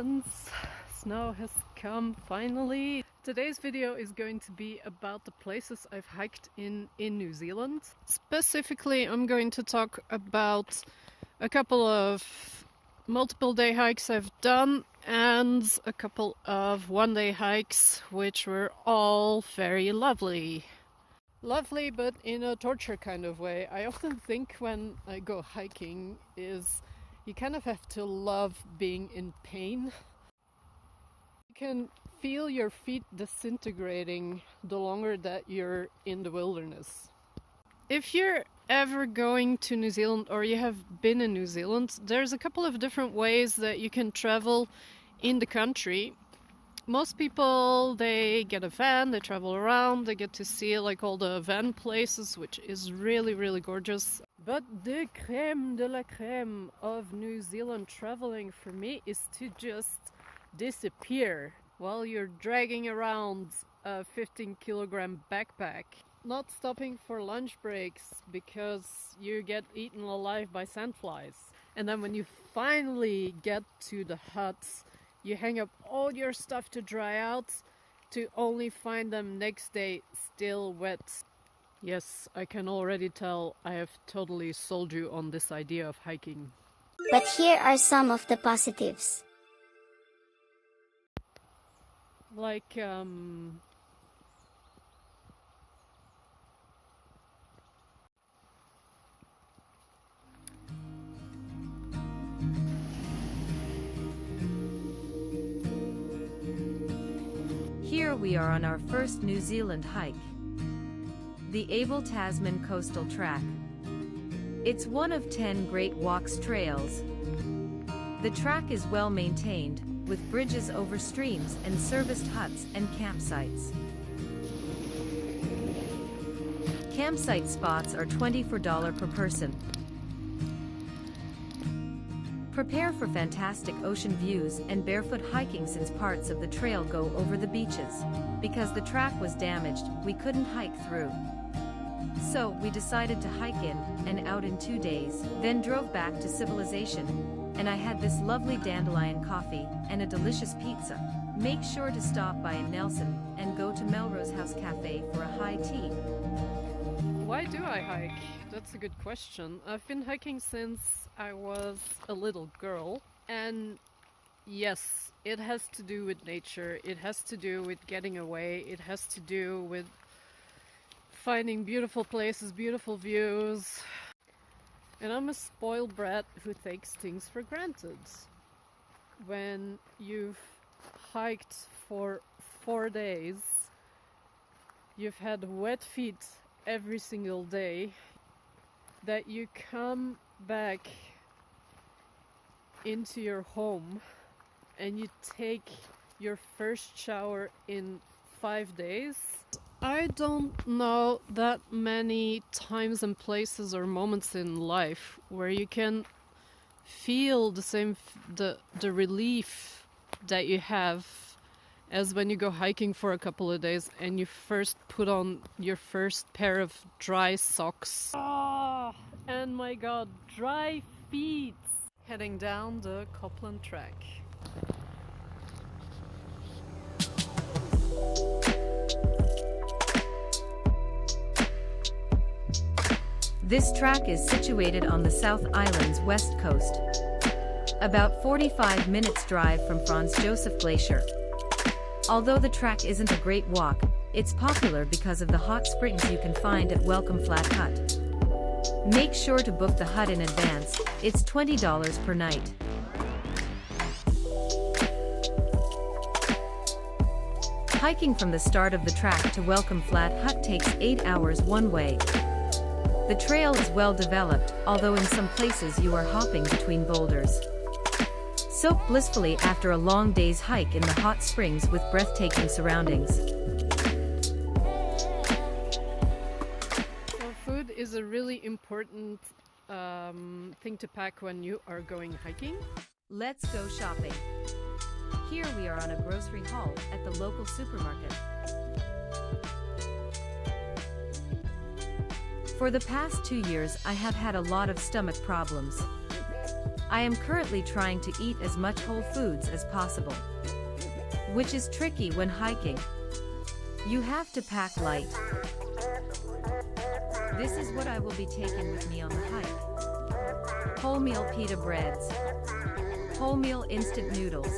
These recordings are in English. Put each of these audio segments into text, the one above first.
Nuyttens. Snow has come finally. Today's video is going to be about the places I've hiked in New Zealand. Specifically, I'm going to talk about a couple of multiple day hikes I've done and a couple of one-day hikes, which were all very lovely. Lovely, but in a torture kind of way. I often think when I go hiking is you kind of have to love being in pain. You can feel your feet disintegrating the longer that you're in the wilderness. If you're ever going to New Zealand or you have been in New Zealand, there's a couple of different ways that you can travel in the country. Most people, they get a van, they travel around, they get to see like all the van places, which is really gorgeous. But the crème de la crème of New Zealand traveling for me is to just disappear while you're dragging around a 15-kilogram backpack. Not stopping for lunch breaks because you get eaten alive by sandflies. And then when you finally get to the huts, you hang up all your stuff to dry out to only find them next day still wet. Yes, I can already tell I have totally sold you on this idea of hiking. But here are some of the positives. Like, Here we are on our first New Zealand hike, the Abel Tasman Coastal Track. It's one of 10 Great Walks trails. The track is well maintained, with bridges over streams and serviced huts and campsites. Campsite spots are $24 per person. Prepare for fantastic ocean views and barefoot hiking since parts of the trail go over the beaches. Because the track was damaged, we couldn't hike through. So, we decided to hike in and out in 2 days, then drove back to civilization. And I had this lovely dandelion coffee and a delicious pizza. Make sure to stop by in Nelson and go to Melrose House Cafe for a high tea. why do I hike? That's a good question. I've been hiking since I was a little girl, and yes, it has to do with nature, it has to do with getting away, it has to do with finding beautiful places, beautiful views. And I'm a spoiled brat who takes things for granted. When you've hiked for 4 days, you've had wet feet every single day, that you come back into your home and you take your first shower in 5 days. I don't know that many times and places or moments in life where you can feel the same the relief that you have as when you go hiking for a couple of days and you first put on your first pair of dry socks. And my god, dry feet! Heading down the Copland track. This track is situated on the South Island's west coast, about 45 minutes drive from Franz Josef Glacier. Although the track isn't a great walk, it's popular because of the hot springs you can find at Welcome Flat Hut. Make sure to book the hut in advance, it's $20 per night. Hiking from the start of the track to Welcome Flat Hut takes 8 hours one way. The trail is well developed, although in some places you are hopping between boulders. Soak blissfully after a long day's hike in the hot springs with breathtaking surroundings. So food is a really important thing to pack when you are going hiking. Let's go shopping. Here we are on a grocery haul at the local supermarket. For the past 2 years I have had a lot of stomach problems. I am currently trying to eat as much whole foods as possible, which is tricky when hiking. You have to pack light. This is what I will be taking with me on the hike. Wholemeal pita breads, wholemeal instant noodles,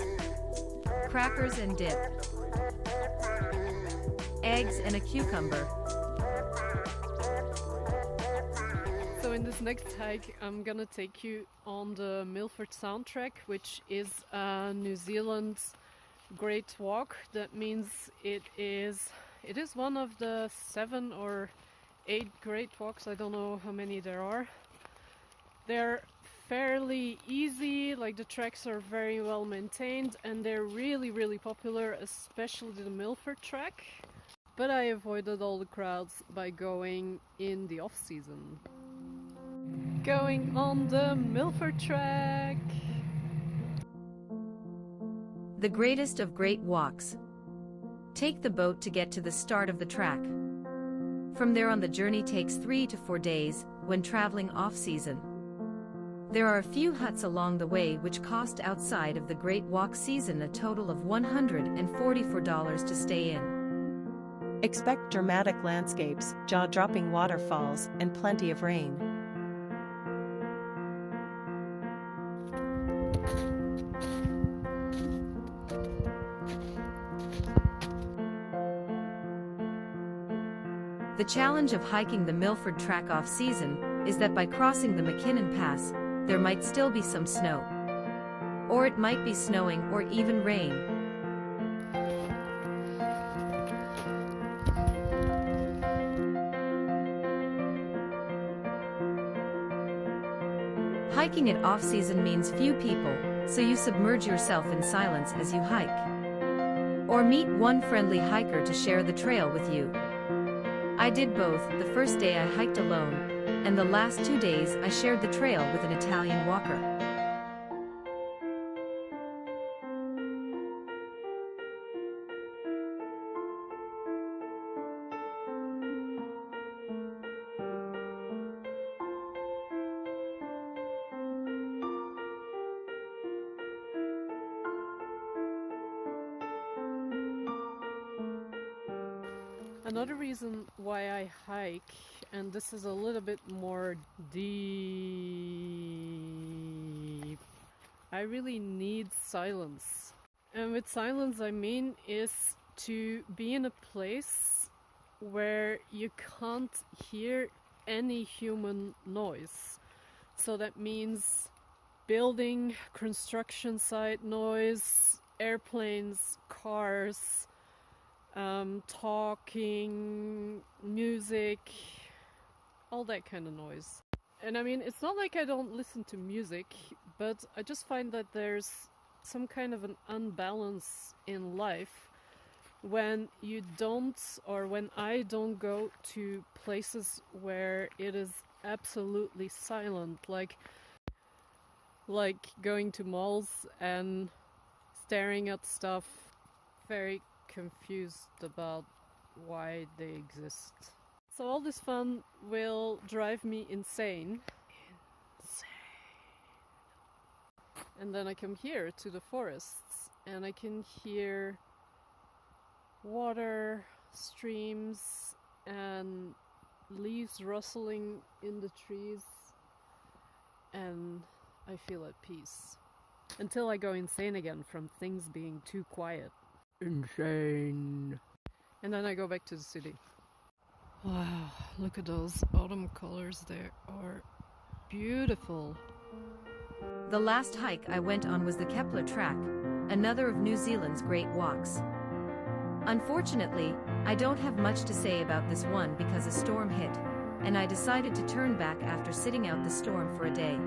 crackers and dip, eggs and a cucumber. So in this next hike, I'm gonna take you on the Milford soundtrack, which is New Zealand's Great Walk. That means it is one of the 7 or 8 Great Walks. I don't know how many there are. They're fairly easy, like the tracks are very well maintained, and they're really popular, especially the Milford track. But I avoided all the crowds by going in the off-season. Going on the Milford track. The greatest of great walks. Take the boat to get to the start of the track. From there on, the journey takes 3 to 4 days when traveling off-season. There are a few huts along the way which cost outside of the Great Walk season a total of $144 to stay in. Expect dramatic landscapes, jaw-dropping waterfalls, and plenty of rain. The challenge of hiking the Milford track off-season is that by crossing the McKinnon Pass, there might still be some snow. Or it might be snowing or even rain. Hiking it off-season means few people, so you submerge yourself in silence as you hike. Or meet one friendly hiker to share the trail with you. I did both. The first day I hiked alone, and the last 2 days I shared the trail with an Italian walker. Another reason why I hike, and this is a little bit more deep, I really need silence. And with silence I mean is to be in a place where you can't hear any human noise. So that means building, construction site noise, airplanes, cars, talking, music, all that kind of noise. And I mean, it's not like I don't listen to music, but I just find that there's some kind of an unbalance in life when you don't, or when I don't go to places where it is absolutely silent, like going to malls and staring at stuff, very confused about why they exist. So all this fun will drive me insane. And then I come here to the forests and I can hear water, streams, and leaves rustling in the trees, and I feel at peace. Until I go insane again from things being too quiet. Insane. And then I go back to the city. Wow, look at those autumn colors. They are beautiful. The last hike I went on was the Kepler track, another of New Zealand's great walks. Unfortunately, I don't have much to say about this one because a storm hit, and I decided to turn back after sitting out the storm for a day.